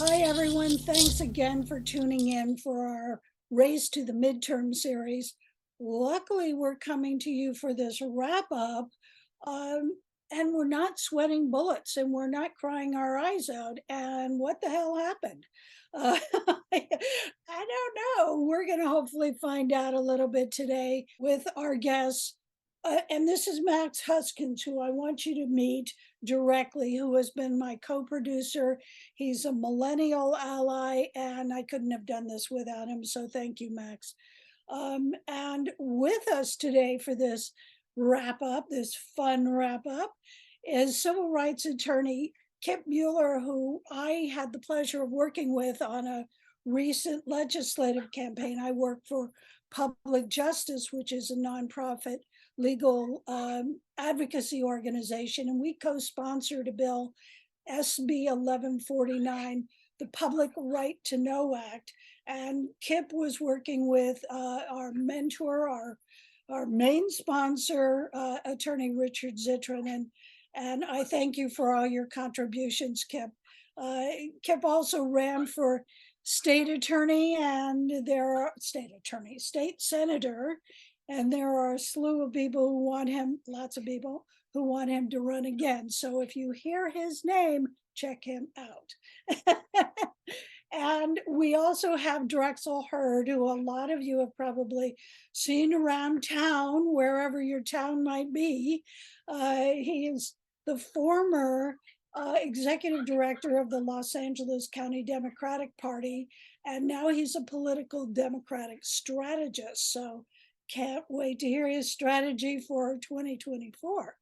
Hi, everyone. Thanks again for tuning in for our Race to the Midterm series. Luckily, we're coming to you for this wrap up, and we're not sweating bullets and we're not crying our eyes out. And what the hell happened? I don't know. We're going to hopefully find out a little bit today with our guests. And this is Max Huskins, who I want you to meet directly, who has been my co producer. He's a millennial ally, and I couldn't have done this without him. So thank you, Max. And with us today for this wrap up, this fun wrap up, is civil rights attorney Kipp Mueller, who I had the pleasure of working with on a recent legislative campaign. I work for Public Justice, which is a nonprofit legal advocacy organization, and we co-sponsored a bill, SB 1149, the Public Right to Know Act. And Kipp was working with our mentor, our main sponsor, attorney Richard Zittrain, and I thank you for all your contributions, Kipp. Kipp also ran for state attorney, and there are state senator, and there are a slew of people who want him, lots of people who want him to run again. So if you hear his name, check him out. And we also have Drexel Hurd, who a lot of you have probably seen around town, wherever your town might be. He is the former executive director of the Los Angeles County Democratic Party, and now he's a political Democratic strategist. So can't wait to hear his strategy for 2024.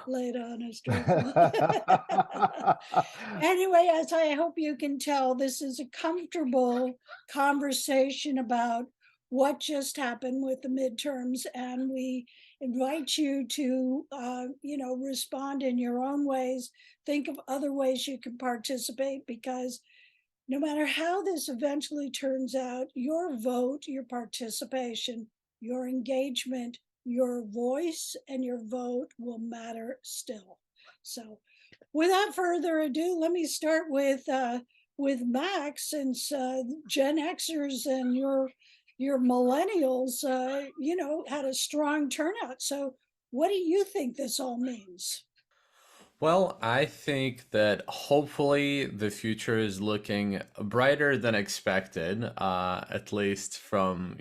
Laid on us, Drexel. Anyway, as I hope you can tell, this is a comfortable conversation about what just happened with the midterms, and we invite you to, respond in your own ways. Think of other ways you can participate, because no matter how this eventually turns out, your vote, your participation, your engagement, your voice, and your vote will matter still. So, without further ado, let me start with Max, since Gen Xers and your millennials, had a strong turnout. So, what do you think this all means? Well, I think that hopefully the future is looking brighter than expected, at least from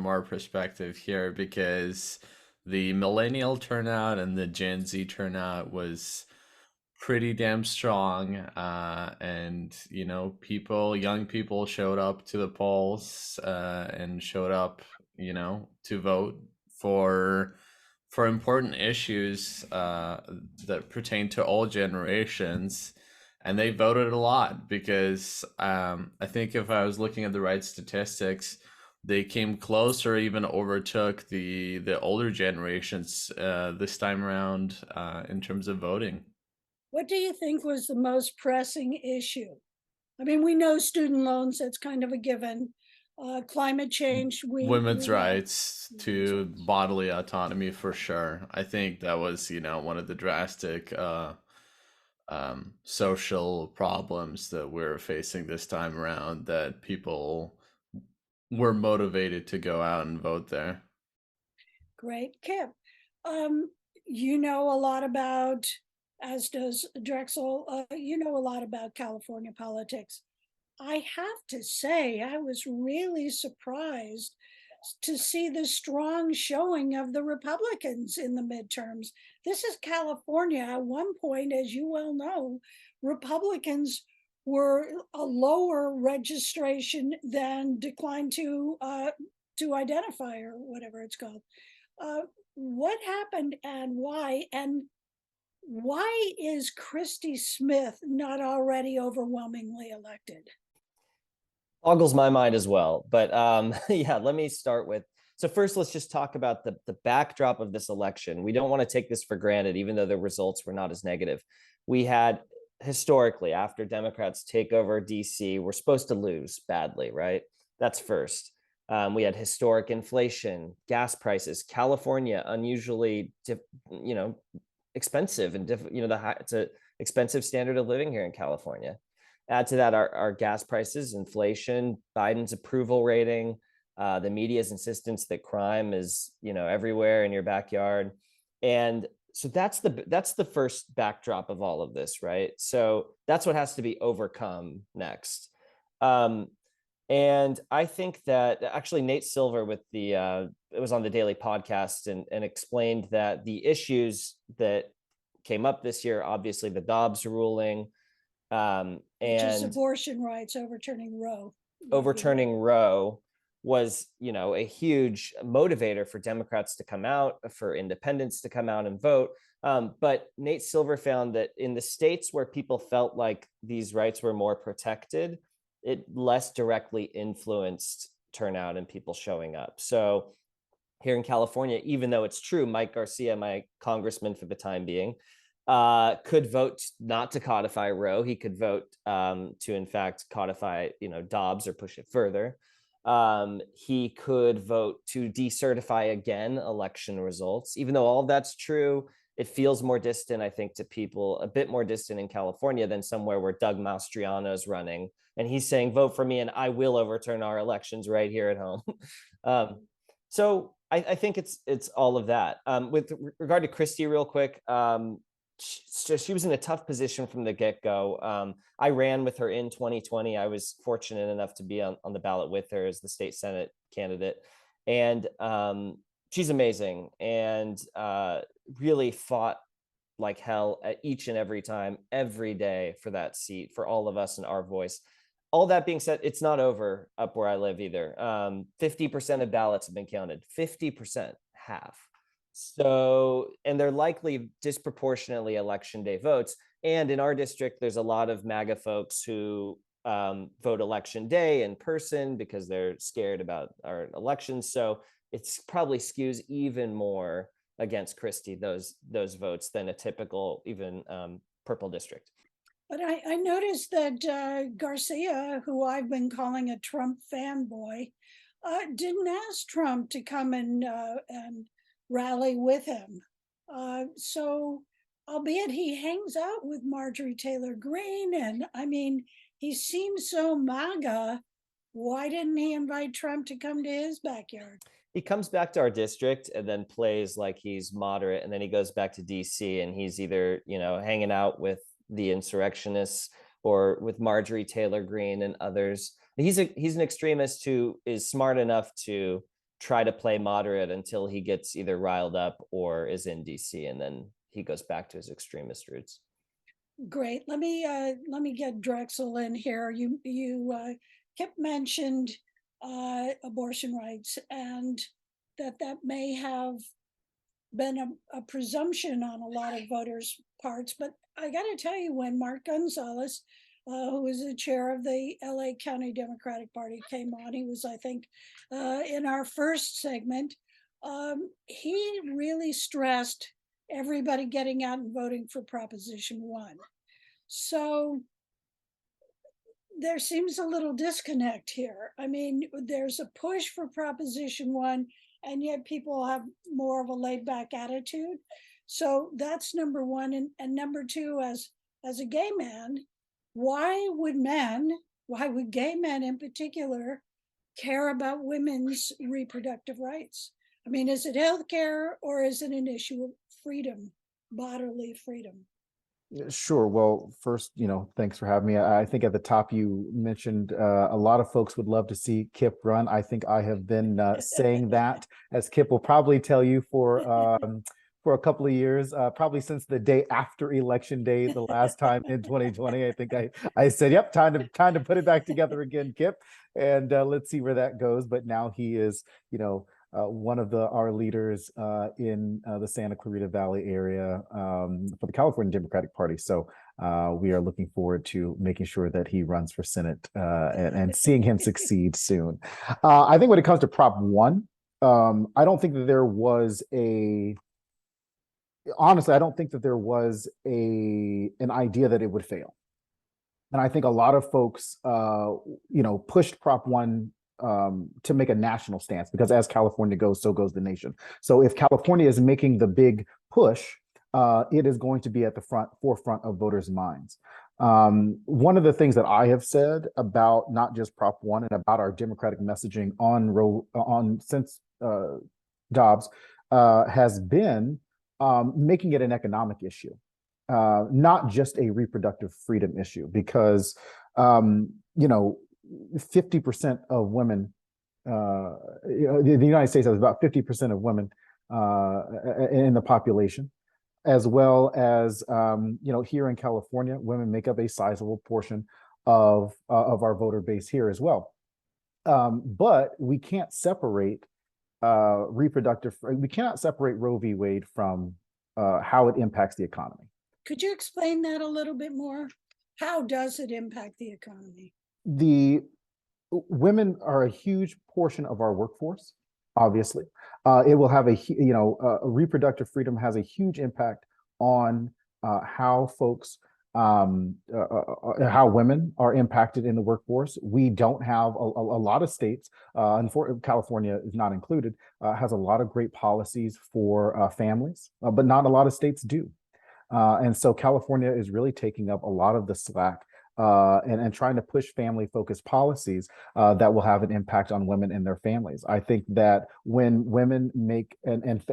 our perspective here, because the millennial turnout and the Gen Z turnout was pretty damn strong. And young people showed up to the polls, and showed up, to vote for for important issues that pertain to all generations. And they voted a lot because I think if I was looking at the right statistics, they came close or even overtook the older generations this time around in terms of voting. What do you think was the most pressing issue? I mean, we know student loans, that's kind of a given. Climate change, Women's we all, rights to bodily autonomy for sure. I think that was, one of the drastic social problems that we're facing this time around, that people were motivated to go out and vote there. great. Kip, um, you know a lot about, as does Drexel, you know a lot about California politics. I have to say, I was really surprised to see the strong showing of the Republicans in the midterms. This is California. At one point, as you well know, Republicans were a lower registration than decline to identify, or whatever it's called. Uh, what happened and why? And why is Christy Smith not already overwhelmingly elected? Boggles my mind as well. But yeah, let me start with. So first, let's just talk about the backdrop of this election. We don't want to take this for granted, even though the results were not as negative. We had historically, after Democrats take over DC, we're supposed to lose badly, right? That's first. We had historic inflation, gas prices, California unusually, expensive and it's a expensive standard of living here in California. Add to that our gas prices, inflation, Biden's approval rating, the media's insistence that crime is, everywhere in your backyard. And so that's the first backdrop of all of this, right? So that's what has to be overcome next. And I think that actually Nate Silver with it was on the Daily Podcast and explained that the issues that came up this year, obviously the Dobbs ruling, Which is and abortion rights, overturning Roe. overturning Roe was, a huge motivator for Democrats to come out, for independents to come out and vote. But Nate Silver found that in the states where people felt like these rights were more protected, it less directly influenced turnout and people showing up. So here in California, even though it's true, Mike Garcia, my congressman for the time being, could vote not to codify Roe. He could vote to, in fact, codify, Dobbs or push it further. He could vote to decertify again election results. Even though all of that's true, it feels more distant, I think, to people, a bit more distant in California than somewhere where Doug Mastriano is running. And he's saying, vote for me and I will overturn our elections right here at home. So I think it's all of that. With regard to Christie, real quick, she was in a tough position from the get-go. I ran with her in 2020. I was fortunate enough to be on the ballot with her as the state Senate candidate. And she's amazing and really fought like hell at each and every time, every day for that seat, for all of us and our voice. All that being said, it's not over up where I live either. 50% of ballots have been counted, 50%, half. So, and they're likely disproportionately election day votes. And in our district, there's a lot of MAGA folks who vote election day in person because they're scared about our elections. So it's probably skews even more against Christie, those votes, than a typical even purple district. But I noticed that Garcia, who I've been calling a Trump fanboy, didn't ask Trump to come and rally with him. So, albeit he hangs out with Marjorie Taylor Greene, and I mean, he seems so MAGA. Why didn't he invite Trump to come to his backyard? He comes back to our district and then plays like he's moderate, and then he goes back to DC and he's either, hanging out with the insurrectionists or with Marjorie Taylor Greene and others. He's an extremist who is smart enough to try to play moderate until he gets either riled up or is in DC, and then he goes back to his extremist roots. Great. Let me get Drexel in here. You Kipp mentioned abortion rights and that may have been a presumption on a lot of voters' parts, but I got to tell you, when Mark Gonzalez, who is the chair of the LA County Democratic Party, came on, he was, I think, in our first segment, he really stressed everybody getting out and voting for Proposition 1. So there seems a little disconnect here. I mean, there's a push for Proposition 1, and yet people have more of a laid back attitude. So that's number one. And number two, as a gay man, why would gay men in particular care about women's reproductive rights? I mean, is it healthcare or is it an issue of freedom, bodily freedom? Sure. Well, first, thanks for having me. I think at the top you mentioned a lot of folks would love to see Kipp run. I think I have been saying that, as Kipp will probably tell you, for a couple of years, probably since the day after Election Day, the last time in 2020. I think I said, "Yep, time to put it back together again, Kipp," and let's see where that goes. But now he is, one of our leaders in the Santa Clarita Valley area for the California Democratic Party. So we are looking forward to making sure that he runs for Senate and seeing him succeed soon. I think when it comes to Prop 1, I don't think that there was honestly, I don't think that there was an idea that it would fail. And I think a lot of folks, pushed Prop 1 to make a national stance, because as California goes, so goes the nation. So if California is making the big push, it is going to be at the forefront of voters' minds. One of the things that I have said about not just Prop 1 and about our Democratic messaging on since Dobbs has been making it an economic issue, not just a reproductive freedom issue, because 50% of women, the United States has about 50% of women in the population, as well as here in California, women make up a sizable portion of our voter base here as well. But we can't separate we cannot separate Roe v. Wade from how it impacts the economy. Could you explain that a little bit more? How does it impact the economy? The women are a huge portion of our workforce. Obviously, it will have reproductive freedom has a huge impact on how folks, how women are impacted in the workforce. We don't have a lot of states, California is not included, has a lot of great policies for families, but not a lot of states do. And so California is really taking up a lot of the slack and trying to push family-focused policies that will have an impact on women and their families. I think that when women make and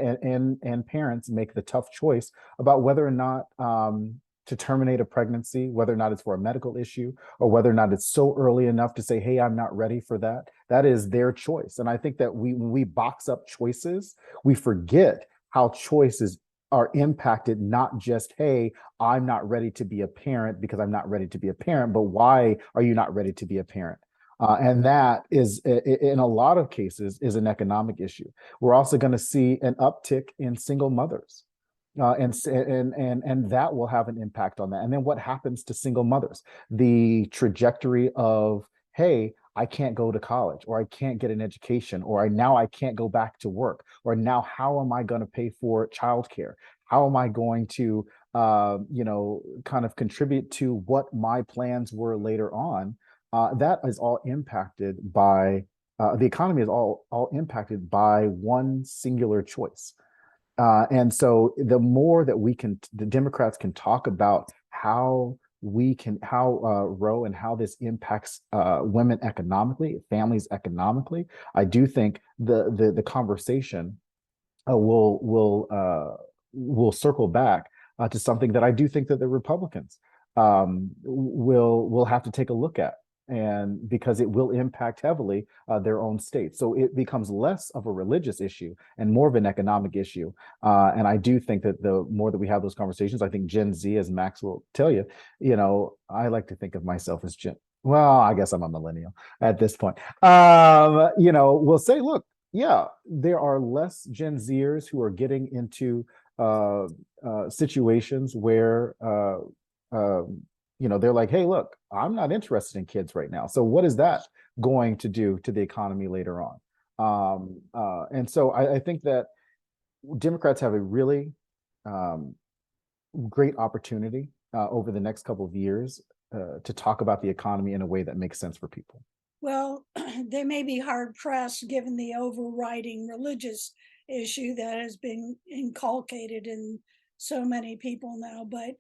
parents make the tough choice about whether or not to terminate a pregnancy, whether or not it's for a medical issue, or whether or not it's so early enough to say, hey, I'm not ready for that, that is their choice. And I think that when we box up choices, we forget how choices are impacted, not just, hey, I'm not ready to be a parent because I'm not ready to be a parent, but why are you not ready to be a parent? And that is, in a lot of cases, is an economic issue. We're also going to see an uptick in single mothers. And that will have an impact on that. And then what happens to single mothers? The trajectory of, hey, I can't go to college, or I can't get an education, or now I can't go back to work, or now how am I going to pay for childcare? How am I going to, kind of contribute to what my plans were later on? That is all impacted by, the economy is all impacted by one singular choice. And so the more that the Democrats can talk about how Roe and how this impacts women economically, families economically, I do think the conversation will circle back to something that I do think that the Republicans will have to take a look at, and because it will impact heavily their own state. So it becomes less of a religious issue and more of an economic issue. And I do think that the more that we have those conversations, I think Gen Z, as Max will tell you, I like to think of myself as well, I guess I'm a millennial at this point. We'll say, look, yeah, there are less Gen Zers who are getting into situations where they're like, hey, look, I'm not interested in kids right now. So what is that going to do to the economy later on? And so I think that Democrats have a really great opportunity over the next couple of years to talk about the economy in a way that makes sense for people. Well, they may be hard pressed given the overriding religious issue that has been inculcated in so many people now, but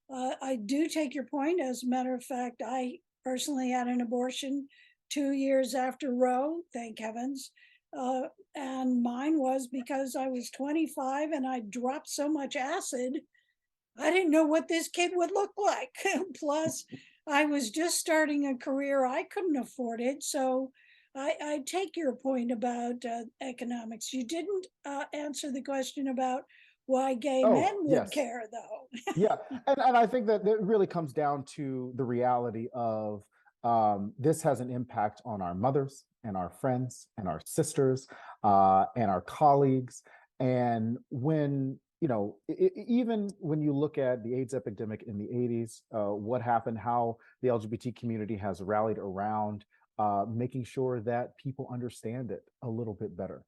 I do take your point. As a matter of fact, I personally had an abortion 2 years after Roe, thank heavens. And mine was because I was 25 and I dropped so much acid, I didn't know what this kid would look like. Plus, I was just starting a career. I couldn't afford it. So I take your point about economics. You didn't answer the question about why gay men would care, though. Yeah, and I think that it really comes down to the reality of this has an impact on our mothers and our friends and our sisters and our colleagues. And when, even when you look at the AIDS epidemic in the 80s, what happened, how the LGBT community has rallied around making sure that people understand it a little bit better.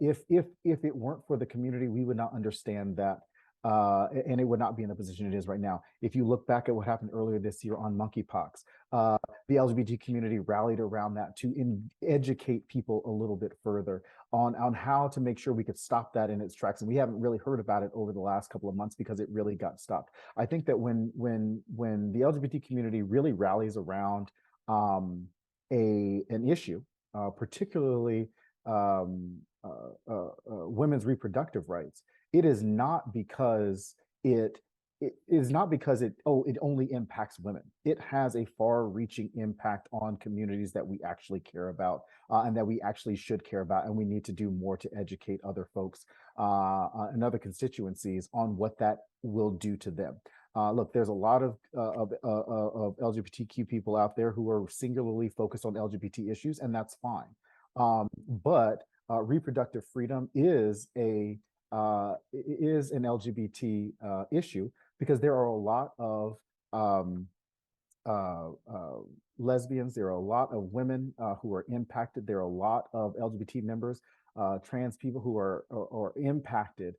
If it weren't for the community, we would not understand that. And it would not be in the position it is right now. If you look back at what happened earlier this year on monkeypox, the LGBT community rallied around that to educate people a little bit further on how to make sure we could stop that in its tracks. And we haven't really heard about it over the last couple of months because it really got stopped. I think that when the LGBT community really rallies around an issue, particularly women's reproductive rights, it is not because it is not because it only impacts women. It has a far-reaching impact on communities that we actually care about, and that we actually should care about, and we need to do more to educate other folks and other constituencies on what that will do to them. Look, there's a lot of LGBTQ people out there who are singularly focused on LGBT issues, and that's fine. But reproductive freedom is an LGBT issue, because there are a lot of lesbians, there are a lot of women who are impacted, there are a lot of LGBT members, trans people who are impacted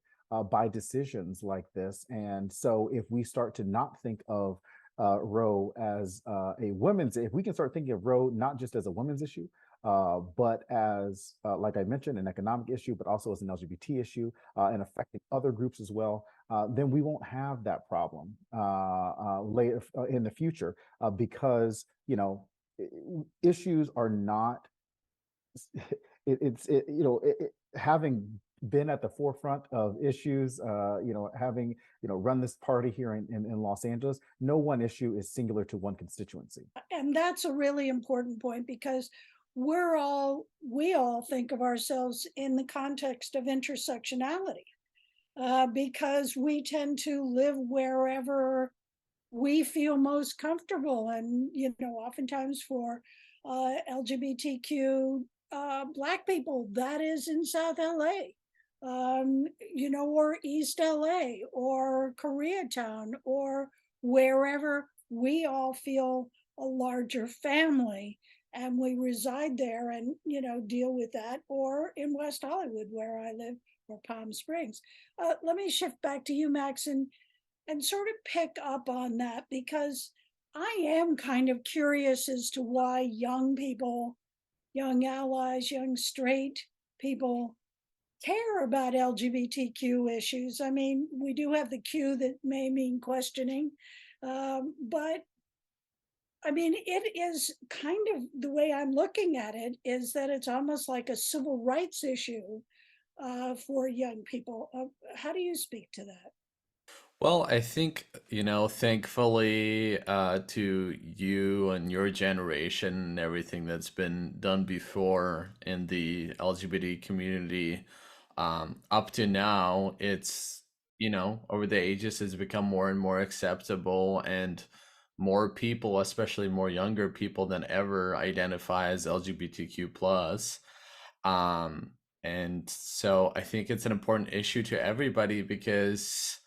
by decisions like this. And so if we start to not think of Roe as if we can start thinking of Roe not just as a women's issue, but as, like I mentioned, an economic issue, but also as an LGBT issue and affecting other groups as well, then we won't have that problem later in the future, because, you know, issues are not, having been at the forefront of issues, having, run this party here in Los Angeles, no one issue is singular to one constituency. And that's a really important point, because we all think of ourselves in the context of intersectionality, because we tend to live wherever we feel most comfortable. And, oftentimes for LGBTQ Black people, that is in South LA, or East LA or Koreatown, or wherever we all feel a larger family and we reside there and, deal with that, or in West Hollywood where I live, or Palm Springs. Let me shift back to you, Max, and sort of pick up on that, because I am kind of curious as to why young people, young allies, young straight people care about LGBTQ issues. I mean, we do have the Q that may mean questioning, but I mean, it is kind of, the way I'm looking at it is that it's almost like a civil rights issue for young people. How do you speak to that? Well, I think, thankfully, to you and your generation and everything that's been done before in the LGBT community, up to now, it's, over the ages, it's become more and more acceptable, and more people, especially more younger people than ever, identify as LGBTQ plus. And so I think it's an important issue to everybody, because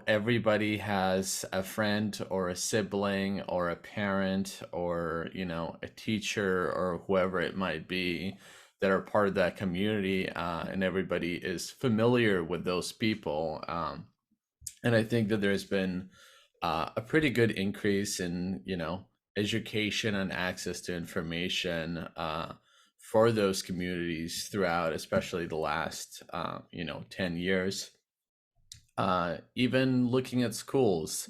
everybody has a friend or a sibling or a parent or, a teacher or whoever it might be that are part of that community, and everybody is familiar with those people. And I think that there's been a pretty good increase in, education and access to information for those communities throughout, especially the last, 10 years. Even looking at schools,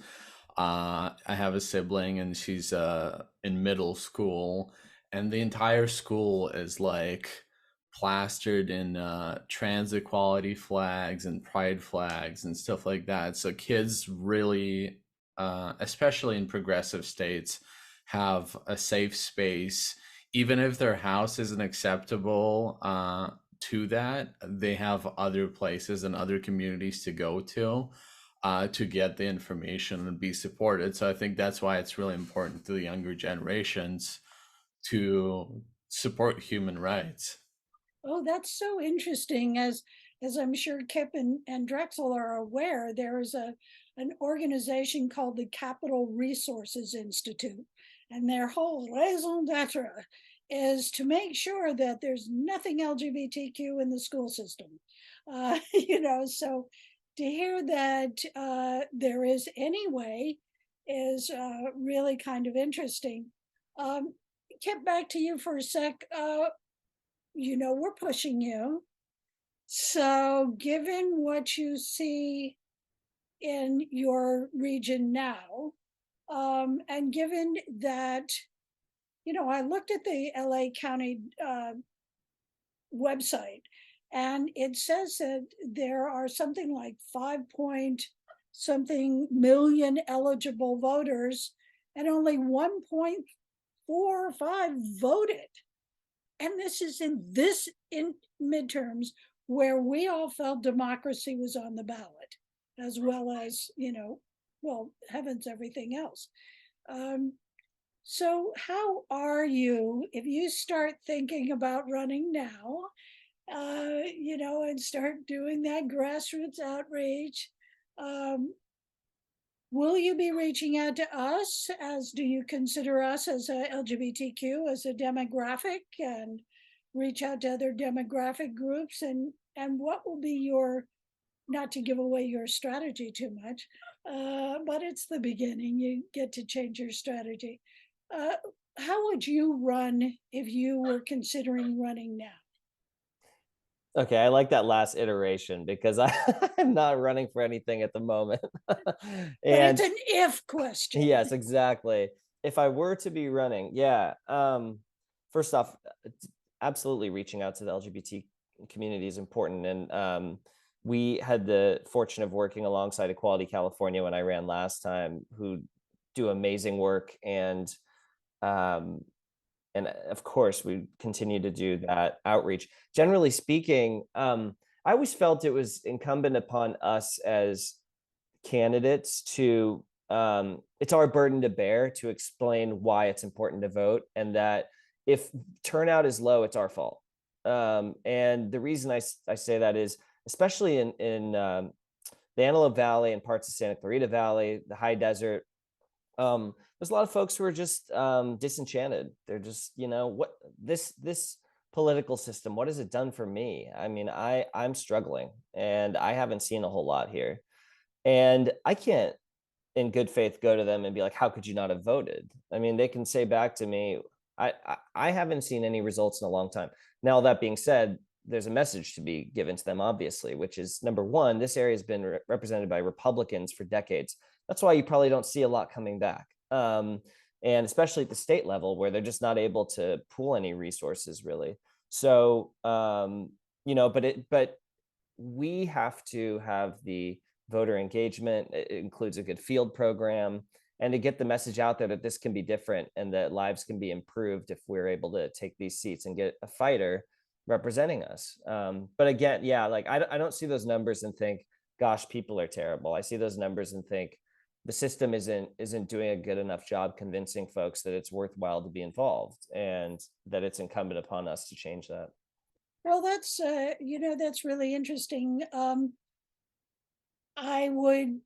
I have a sibling and she's in middle school, and the entire school is like plastered in trans equality flags and pride flags and stuff like that. So kids really, especially in progressive states, have a safe space. Even if their house isn't acceptable to that, they have other places and other communities to go to get the information and be supported. So I think that's why it's really important to the younger generations to support human rights. Oh, that's so interesting. As I'm sure Kipp and Drexel are aware, there is an organization called the Capital Resources Institute, and their whole raison d'etre is to make sure that there's nothing LGBTQ in the school system. So to hear that there is anyway is really kind of interesting. Kipp, back to you for a sec. we're pushing you. So given what you see in your region now, and given that, I looked at the LA County website, and it says that there are something like 5 something million eligible voters, and only 1.45 voted. And this is in midterms where we all felt democracy was on the ballot, as well as, well, heavens, everything else. So how are you, if you start thinking about running now, and start doing that grassroots outreach? Will you be reaching out to us? Do you consider us as a LGBTQ as a demographic, and reach out to other demographic groups? And what will be your, not to give away your strategy too much, but it's the beginning. You get to change your strategy. How would you run if you were considering running now? Okay, I like that last iteration because I'm not running for anything at the moment. But And it's an if question. yes, exactly. If I were to be running, yeah. First off, absolutely reaching out to the LGBT community is important. And we had the fortune of working alongside Equality California when I ran last time, who do amazing work. And of course, we continue to do that outreach. Generally speaking, I always felt it was incumbent upon us as candidates to, it's our burden to bear to explain why it's important to vote, and that if turnout is low, it's our fault. And the reason I say that is, especially in the Antelope Valley and parts of Santa Clarita Valley, the high desert, there's a lot of folks who are just disenchanted. They're just, what this political system, what has it done for me? I mean, I'm struggling, and I haven't seen a whole lot here. And I can't in good faith go to them and be like, how could you not have voted? I mean, they can say back to me, I haven't seen any results in a long time. Now, that being said, there's a message to be given to them, obviously, which is, number one, this area has been represented by Republicans for decades. That's why you probably don't see a lot coming back. And especially at the state level, where they're just not able to pool any resources, really. So, but we have to have the voter engagement. It includes a good field program, and to get the message out there that this can be different and that lives can be improved if we're able to take these seats and get a fighter representing us. But again, yeah, like I don't see those numbers and think, gosh, people are terrible. I see those numbers and think the system isn't doing a good enough job convincing folks that it's worthwhile to be involved, and that it's incumbent upon us to change that. Well, that's that's really interesting. I would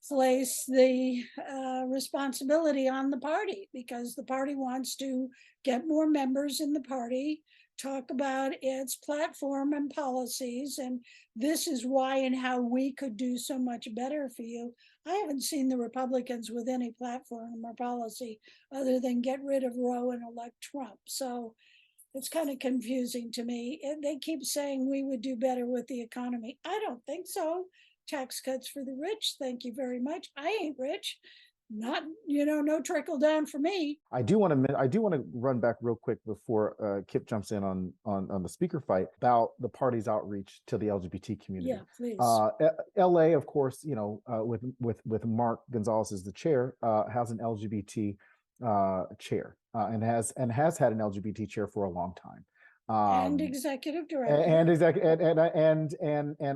place the responsibility on the party, because the party wants to get more members in the party, talk about its platform and policies, and this is why and how we could do so much better for you. I haven't seen the Republicans with any platform or policy other than get rid of Roe and elect Trump. So it's kind of confusing to me. They keep saying we would do better with the economy. I don't think so. Tax cuts for the rich, thank you very much. I ain't rich. Not, no trickle down for me. I do want to run back real quick before Kipp jumps in on the speaker fight about the party's outreach to the LGBT community. Yeah, please. LA, of course, with Mark Gonzalez as the chair, has an LGBT chair, and has had an LGBT chair for a long time. And executive director. And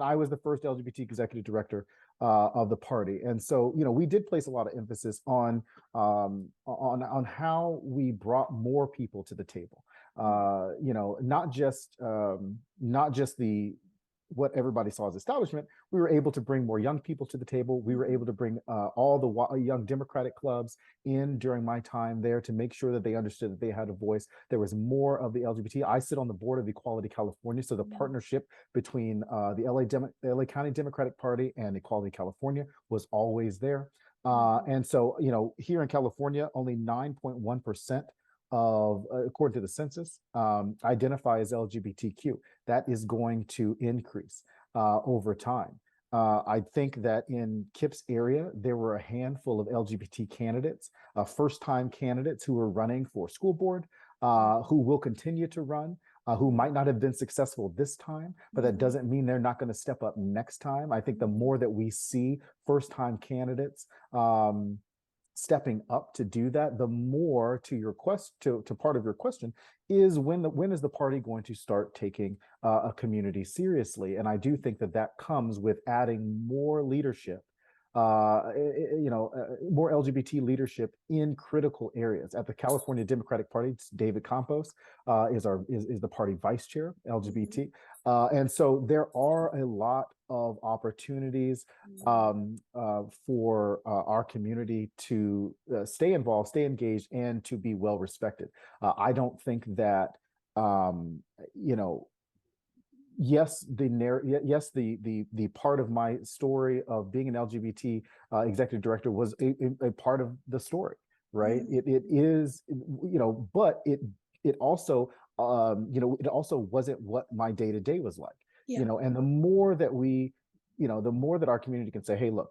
I was the first LGBT executive director of the party. And so, we did place a lot of emphasis on how we brought more people to the table. Not just the what everybody saw as establishment. We were able to bring more young people to the table. We were able to bring all the young Democratic clubs in during my time there to make sure that they understood that they had a voice. There was more of the LGBT. I sit on the board of Equality California, so the partnership between the LA County Democratic Party and Equality California was always there. And so, here in California, only 9.1% of, according to the census, identify as LGBTQ. That is going to increase over time. I think that in Kipp's area, there were a handful of LGBT candidates, first-time candidates who were running for school board, who will continue to run, who might not have been successful this time, but that doesn't mean they're not going to step up next time. I think the more that we see first-time candidates stepping up to do that, the more to your to part of your question is when is the party going to start taking a community seriously? And I do think that that comes with adding more leadership, more LGBT leadership in critical areas. At the California Democratic Party, David Campos is the party vice chair, LGBT. And so there are a lot of opportunities for our community to stay involved, stay engaged, and to be well respected. I don't think that, yes, the part of my story of being an LGBT executive director was a part of the story, right? It is, but it also, it also wasn't what my day to day was like, and the more that the more that our community can say, hey, look,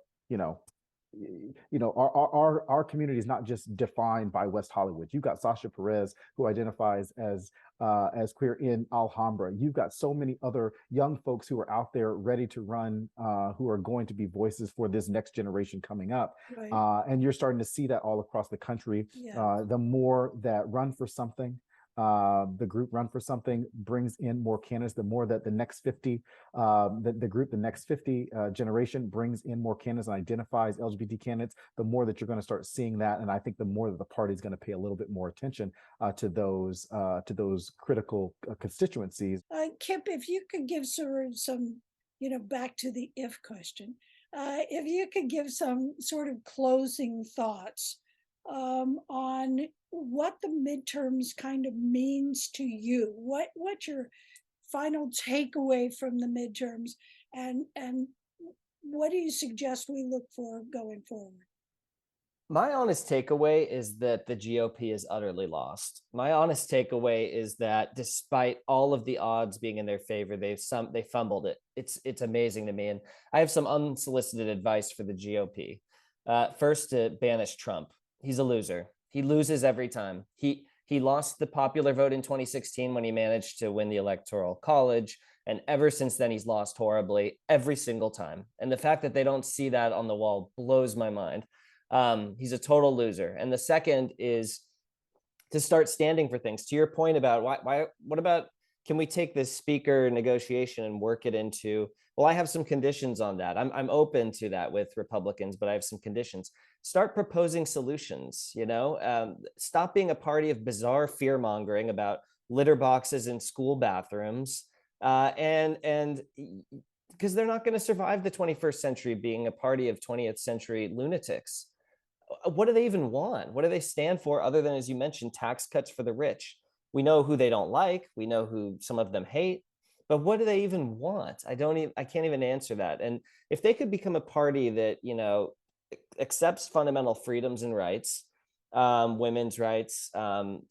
our community is not just defined by West Hollywood. You've got Sasha Perez, who identifies as queer in Alhambra. You've got so many other young folks who are out there ready to run, who are going to be voices for this next generation coming up. Right. And you're starting to see that all across the country. The more that Run for Something, the group Run for Something brings in more candidates, the more that the next 50, the next 50 generation brings in more candidates and identifies LGBT candidates, the more that you're going to start seeing that. And I think the more that the party is going to pay a little bit more attention to those critical constituencies. Kipp, if you could give sort of some, back to the if question, if you could give some sort of closing thoughts on what the midterms kind of means to you, what's your final takeaway from the midterms, and what do you suggest we look for going forward? My honest takeaway is that the GOP is utterly lost. My honest takeaway is that despite all of the odds being in their favor, they fumbled it. It's amazing to me. And I have some unsolicited advice for the GOP. First, to banish Trump. He's a loser. He loses every time. He lost the popular vote in 2016 when he managed to win the Electoral College. And ever since then, he's lost horribly every single time. And the fact that they don't see that on the wall blows my mind. He's a total loser. And the second is to start standing for things. To your point about what about, can we take this speaker negotiation and work it into, well, I have some conditions on that. I'm open to that with Republicans, but I have some conditions. Start proposing solutions, stop being a party of bizarre fear mongering about litter boxes in school bathrooms. And because they're not going to survive the 21st century being a party of 20th century lunatics. What do they even want? What do they stand for other than, as you mentioned, tax cuts for the rich? We know who they don't like. We know who some of them hate, but what do they even want? I can't even answer that. And if they could become a party that, accepts fundamental freedoms and rights, women's rights,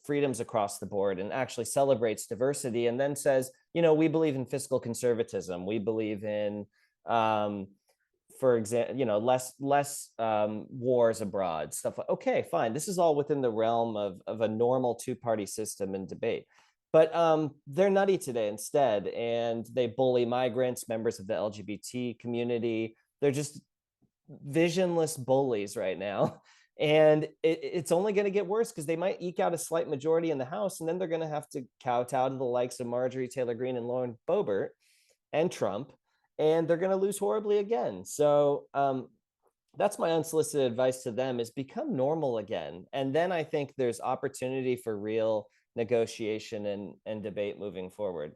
freedoms across the board, and actually celebrates diversity, and then says, we believe in fiscal conservatism. We believe in, for example, less wars abroad, stuff like, okay, fine. This is all within the realm of a normal two-party system and debate. But they're nutty today instead, and they bully migrants, members of the LGBT community. They're just visionless bullies right now. And it's only going to get worse because they might eke out a slight majority in the House, and then they're going to have to kowtow to the likes of Marjorie Taylor Greene and Lauren Boebert and Trump, and they're going to lose horribly again. So that's my unsolicited advice to them, is become normal again. And then I think there's opportunity for real negotiation and debate moving forward.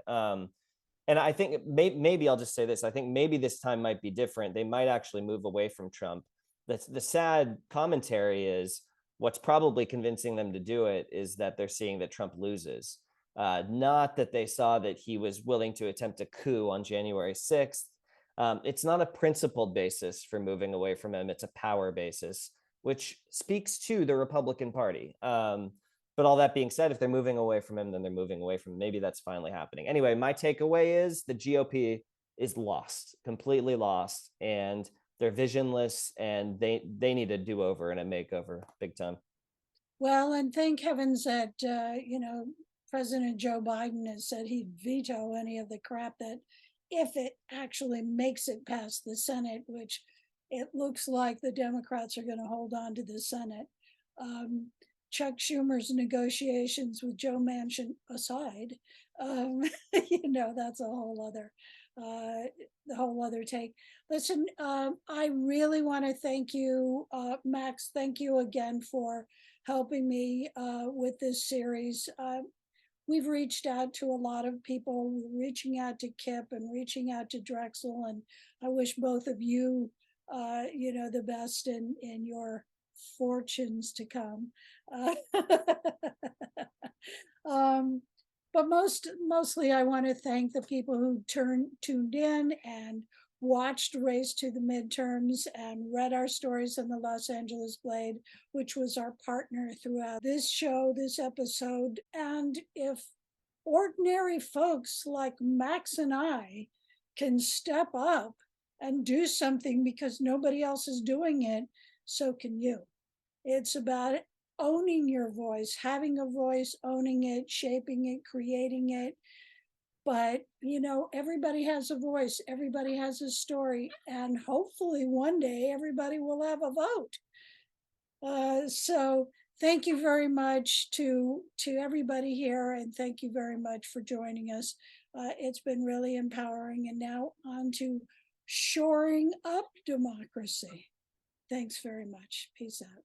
And I think maybe I'll just say this. I think maybe this time might be different. They might actually move away from Trump. The sad commentary is what's probably convincing them to do it is that they're seeing that Trump loses. Not that they saw that he was willing to attempt a coup on January 6th. It's not a principled basis for moving away from him. It's a power basis, which speaks to the Republican Party. But all that being said, if they're moving away from him, then they're moving away from him. Maybe that's finally happening. Anyway, my takeaway is the GOP is lost, completely lost, and they're visionless, and they need a do-over and a makeover big time. Well, and thank heavens that, President Joe Biden has said he'd veto any of the crap that, if it actually makes it past the Senate, which it looks like the Democrats are going to hold on to the Senate. Chuck Schumer's negotiations with Joe Manchin aside, that's a whole other, the whole other take. Listen, I really want to thank you, Max. Thank you again for helping me with this series. We've reached out to a lot of people. We're reaching out to Kipp and reaching out to Drexel, and I wish both of you, the best in your fortunes to come. But mostly, I want to thank the people who tuned in and watched Race to the Midterms and read our stories in the Los Angeles Blade, which was our partner throughout this show, this episode. And if ordinary folks like Max and I can step up and do something because nobody else is doing it, so can you. It's about owning your voice, having a voice, owning it, shaping it, creating it. But, everybody has a voice, everybody has a story, and hopefully one day everybody will have a vote. So thank you very much to everybody here, and thank you very much for joining us. It's been really empowering, and now on to shoring up democracy. Thanks very much. Peace out.